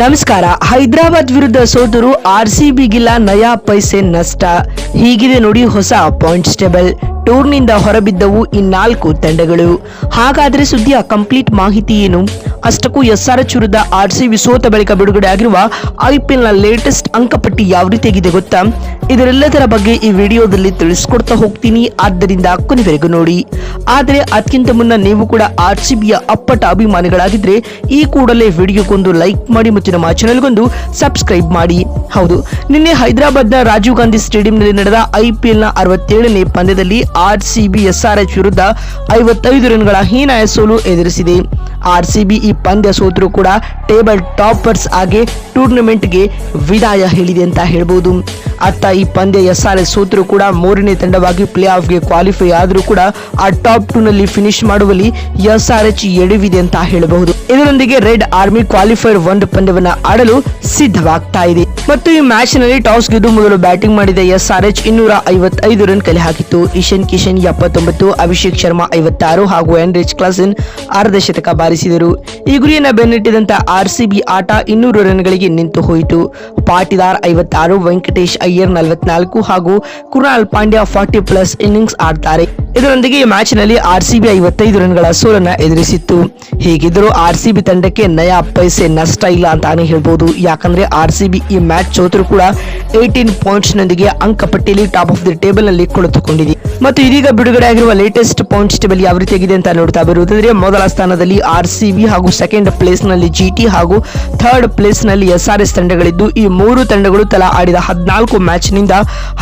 ನಮಸ್ಕಾರ. ಹೈದರಾಬಾದ್ ವಿರುದ್ಧ ಸೋತರು ಆರ್ಸಿಬಿಗಿಲ್ಲ ನಯಾ ಪೈಸೆ ನಷ್ಟ. ಹೀಗಿದೆ ನೋಡಿ ಹೊಸ ಪಾಯಿಂಟ್ಸ್ ಟೇಬಲ್. ಟೂರ್ನಿಂದ ಹೊರಬಿದ್ದವು ಈ 4 ತಂಡಗಳು. ಹಾಗಾದ್ರೆ ಸುದ್ದಿಯ ಕಂಪ್ಲೀಟ್ ಮಾಹಿತಿ ಏನು? ಅಷ್ಟಕ್ಕೂ ಎಸ್ಆರ್ಎಚ್ ವಿರುದ್ಧ ಆರ್ಸಿಬಿ ಸೋತ ಬಳಿಕ ಬಿಡುಗಡೆ ಆಗಿರುವ ಐಪಿಎಲ್ ನ ಲೇಟೆಸ್ಟ್ ಅಂಕಪಟ್ಟಿ ಯಾವ ರೀತಿಯಾಗಿದೆ ಗೊತ್ತಾ? ಇದರೆಲ್ಲದರ ಬಗ್ಗೆ ಈ ವಿಡಿಯೋದಲ್ಲಿ ತಿಳಿಸ್ಕೊಡ್ತಾ ಹೋಗ್ತೀನಿ, ಆದ್ದರಿಂದ ಕೊನೆವರೆಗೂ ನೋಡಿ. ಆದರೆ ಅದಕ್ಕಿಂತ ಮುನ್ನ ನೀವು ಕೂಡ ಆರ್ಸಿಬಿಯ ಅಪ್ಪಟ ಅಭಿಮಾನಿಗಳಾಗಿದ್ರೆ ಈ ಕೂಡಲೇ ವಿಡಿಯೋಗೊಂದು ಲೈಕ್ ಮಾಡಿ ಮತ್ತು ನಮ್ಮ ಚಾನೆಲ್ಗೊಂದು ಸಬ್ಸ್ಕ್ರೈಬ್ ಮಾಡಿ. ಹೌದು, ನಿನ್ನೆ ಹೈದರಾಬಾದ್ನ ರಾಜೀವ್ ಗಾಂಧಿ ಸ್ಟೇಡಿಯಂನಲ್ಲಿ ನಡೆದ ಐಪಿಎಲ್ ನ 67ನೇ ಪಂದ್ಯದಲ್ಲಿ ಆರ್ಸಿಬಿ ಎಸ್ಆರ್ಎಚ್ ವಿರುದ್ಧ 55 ರನ್ಗಳ ಹೀನಾಯ ಸೋಲು ಎದುರಿಸಿದೆ. ಆರ್ಸಿಬಿ ಈ ಪಂದ್ಯ ಸೋತರೂ ಕೂಡ ಟೇಬಲ್ ಟಾಪರ್ಸ್ ಆಗಿ ಟೂರ್ನಮೆಂಟ್ಗೆ ವಿದಾಯ ಹೇಳಿದೆ ಅಂತ ಹೇಳ್ಬೋದು. ಅತ್ತ ಈ ಪಂದ್ಯ ಎಸ್ಆರ್ಎಚ್ ಸೋತರೂ ಕೂಡ 3ನೇ ತಂಡವಾಗಿ ಪ್ಲೇ ಆಫ್ಗೆ ಕ್ವಾಲಿಫೈ ಆದರೂ ಕೂಡ ಆ ಟಾಪ್ 2 ನಲ್ಲಿ ಫಿನಿಶ್ ಮಾಡುವಲ್ಲಿ ಎಸ್ಆರ್ಎಚ್ ಎಡವಿದೆ ಅಂತ ಹೇಳಬಹುದು. ಇದರೊಂದಿಗೆ ರೆಡ್ ಆರ್ಮಿ ಕ್ವಾಲಿಫೈರ್ 1 ಪಂದ್ಯವನ್ನ ಆಡಲು ಸಿದ್ಧವಾಗ್ತಾ ಇದೆ. ಮತ್ತು ಈ ಮ್ಯಾಚ್ ನಲ್ಲಿ ಟಾಸ್ ಗೆದ್ದು ಮೊದಲು ಬ್ಯಾಟಿಂಗ್ ಮಾಡಿದ ಎಸ್ಆರ್ಎಚ್ 255 ರನ್ ಕಲೆ ಹಾಕಿತ್ತು. ಇಶಾನ್ ಕಿಶನ್ 79, ಅಭಿಷೇಕ್ ಶರ್ಮಾ 56 ಹಾಗೂ ಎನ್ರಿಚ್ ಕ್ಲಾಸನ್ ಅರ್ಧ ಶತಕ ಬಾರಿಸಿದರು. ಈ ಗುರಿಯನ್ನ ಬೆನ್ನಟ್ಟಿದಂತ ಆರ್ಸಿಬಿ ಆಟ 200 ರನ್ಗಳಿಗೆ ನಿಂತು ಹೋಯಿತು. ಪಾಟಿದಾರ್ 56, ವೆಂಕಟೇಶ್ ಅಯ್ಯರ್ 44 ಹಾಗೂ ಕೃಣಾಲ್ ಪಾಂಡ್ಯ 40+ ಇನ್ನಿಂಗ್ಸ್ ಆಡ್ತಾರೆ. ಇದರೊಂದಿಗೆ ಈ ಮ್ಯಾಚ್ ನಲ್ಲಿ ಆರ್ಸಿಬಿ 55 ರನ್ಗಳ ಸೋಲನ್ನ ಎದುರಿಸಿತ್ತು. ಹೀಗಿದ್ದರೂ ಆರ್ಸಿಬಿ ತಂಡಕ್ಕೆ ನಯಾ ಪೈಸೆ ನಷ್ಟ ಇಲ್ಲ ಅಂತಾನೆ ಹೇಳ್ಬೋದು. ಯಾಕಂದ್ರೆ ಆರ್ಸಿಬಿ ಈ ಮ್ಯಾಚ್ ಸೋತರೂ ಕೂಡ 18 ಪಾಯಿಂಟ್ಸ್ ನೊಂದಿಗೆ ಅಂಕಪಟ್ಟಿಯಲ್ಲಿ ಟಾಪ್ ಆಫ್ ದಿ ಟೇಬಲ್ ನಲ್ಲಿ ಕುಳಿತುಕೊಂಡಿದೆ. ಮತ್ತು ಇದೀಗ ಬಿಡುಗಡೆ ಆಗಿರುವ ಲೇಟೆಸ್ಟ್ ಪಾಯಿಂಟ್ಸ್ ಟೇಬಲ್ ಯಾವ ರೀತಿಯಾಗಿದೆ ಅಂತ ನೋಡ್ತಾ ಬರುವುದಾದ್ರೆ, ಮೊದಲ ಸ್ಥಾನದಲ್ಲಿ ಆರ್ಸಿಬಿ ಹಾಗೂ ಸೆಕೆಂಡ್ ಪ್ಲೇಸ್ ನಲ್ಲಿ ಜಿಟಿ ಹಾಗೂ ಥರ್ಡ್ ಪ್ಲೇಸ್ ನಲ್ಲಿ ಎಸ್ಆರ್ಎಚ್ ತಂಡಗಳಿದ್ದು, ಈ 3 ತಂಡಗಳು ತಲಾ ಆಡಿದ 14 ಮ್ಯಾಚ್ ನಿಂದ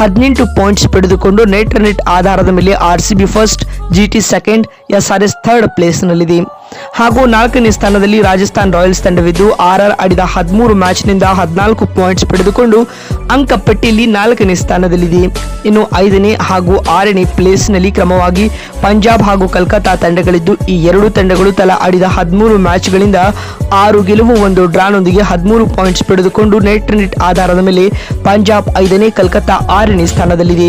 18 ಪಾಯಿಂಟ್ಸ್ ಪಡೆದುಕೊಂಡು ನೆಟ್ ರನ್ ಆಧಾರದ ಮೇಲೆ ಆರ್ಸಿಬಿ ಫಸ್ಟ್, ಜಿಟಿ ಸೆಕೆಂಡ್, ಎಸ್ಆರ್ಎಚ್ ಥರ್ಡ್ ಪ್ಲೇಸ್ ನಲ್ಲಿದೆ. ಹಾಗೂ 4ನೇ ಸ್ಥಾನದಲ್ಲಿ ರಾಜಸ್ಥಾನ್ ರಾಯಲ್ಸ್ ತಂಡವಿದ್ದು, ಆರ್ಆರ್ ಆಡಿದ 13 ಮ್ಯಾಚ್ ನಿಂದ 14 ಪಾಯಿಂಟ್ಸ್ ಪಡೆದುಕೊಂಡು ಅಂಕಪಟ್ಟಿಯಲ್ಲಿ 4ನೇ ಸ್ಥಾನದಲ್ಲಿದೆ. ಇನ್ನು 5ನೇ ಹಾಗೂ 6ನೇ ಪ್ಲೇಸ್ ನಲ್ಲಿ ಕ್ರಮವಾಗಿ ಪಂಜಾಬ್ ಹಾಗೂ ಕಲ್ಕತ್ತಾ ತಂಡಗಳಿದ್ದು, ಈ 2 ತಂಡಗಳು ತಲಾ ಆಡಿದ 13 ಮ್ಯಾಚ್ಗಳಿಂದ 6 ಗೆಲುವು 1 ಡ್ರಾನೊಂದಿಗೆ 13 ಪಾಯಿಂಟ್ಸ್ ಪಡೆದುಕೊಂಡು ನೆಟ್ ರನ್ ಆಧಾರದ ಮೇಲೆ ಪಂಜಾಬ್ 5ನೇ, ಕಲ್ಕತ್ತಾ 6ನೇ ಸ್ಥಾನದಲ್ಲಿದೆ.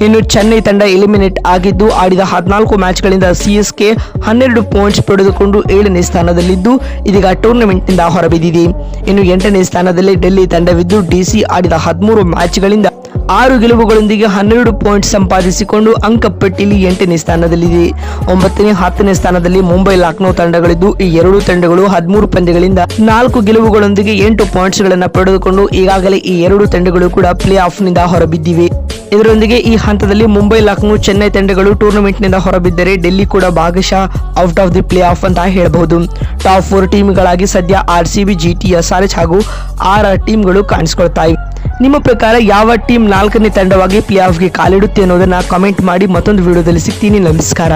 ಇನ್ನು ಚೆನ್ನೈ ತಂಡ ಎಲಿಮಿನೇಟ್ ಆಗಿದ್ದು, ಆಡಿದ 14 ಮ್ಯಾಚ್ಗಳಿಂದ ಸಿಎಸ್ಕೆ 12 ಪಾಯಿಂಟ್ಸ್ ಪಡೆದುಕೊಂಡು 7ನೇ ಸ್ಥಾನದಲ್ಲಿದ್ದು ಇದೀಗ ಟೂರ್ನಮೆಂಟ್ ನಿಂದ ಹೊರಬಿದ್ದಿದೆ. ಇನ್ನು 8ನೇ ಸ್ಥಾನದಲ್ಲಿ ಡೆಲ್ಲಿ ತಂಡವಿದ್ದು, ಡಿಸಿ ಆಡಿದ 13 ಮ್ಯಾಚ್ಗಳಿಂದ 6 ಗೆಲುವುಗಳೊಂದಿಗೆ 12 ಪಾಯಿಂಟ್ ಸಂಪಾದಿಸಿಕೊಂಡು ಅಂಕಪಟ್ಟಿಯಲ್ಲಿ 8ನೇ ಸ್ಥಾನದಲ್ಲಿದೆ. 9ನೇ 10ನೇ ಸ್ಥಾನದಲ್ಲಿ ಮುಂಬೈ ಲಕ್ನೋ ತಂಡಗಳಿದ್ದು, ಈ 2 ತಂಡಗಳು 13 ಪಂದ್ಯಗಳಿಂದ 4 ಗೆಲುವುಗಳೊಂದಿಗೆ 8 ಪಾಯಿಂಟ್ಸ್ ಗಳನ್ನ ಪಡೆದುಕೊಂಡು ಈಗಾಗಲೇ ಈ 2 ತಂಡಗಳು ಕೂಡ ಪ್ಲೇ ಆಫ್ ನಿಂದ ಹೊರಬಿದ್ದಿವೆ. ಇದರೊಂದಿಗೆ ಈ ಹಂತದಲ್ಲಿ ಮುಂಬೈ ಲಕ್ನೋ ಚೆನ್ನೈ ತಂಡಗಳು ಟೂರ್ನಮೆಂಟ್ ನಿಂದ ಹೊರಬಿದ್ದರೆ ಡೆಲ್ಲಿ ಕೂಡ ಭಾಗಶಃ out of the play of ಅಂತ ಹೇಳಬಹುದು. ಟಾಪ್ 4 ಟೀಮ್ಗಳಾಗಿ ಸದ್ಯ ಆರ್ಸಿಬಿ, ಜಿಟಿ, ಎಸ್ಆರ್ಎಚ್ ಹಾಗೂ ಆರ್ಆರ್ ಟೀಮ್ಗಳು ಕಾಣಿಸಿಕೊಳ್ತಾ ಇವೆ. ನಿಮ್ಮ ಪ್ರಕಾರ ಯಾವ ಟೀಮ್ 4ನೇ ತಂಡವಾಗಿ ಪ್ಲೇ ಆಫ್ಗೆ ಕಾಲಿಡುತ್ತೆ ಅನ್ನೋದನ್ನ ಕಾಮೆಂಟ್ ಮಾಡಿ. ಮತ್ತೊಂದು ವಿಡಿಯೋದಲ್ಲಿ ಸಿಗ್ತೀನಿ. ನಮಸ್ಕಾರ.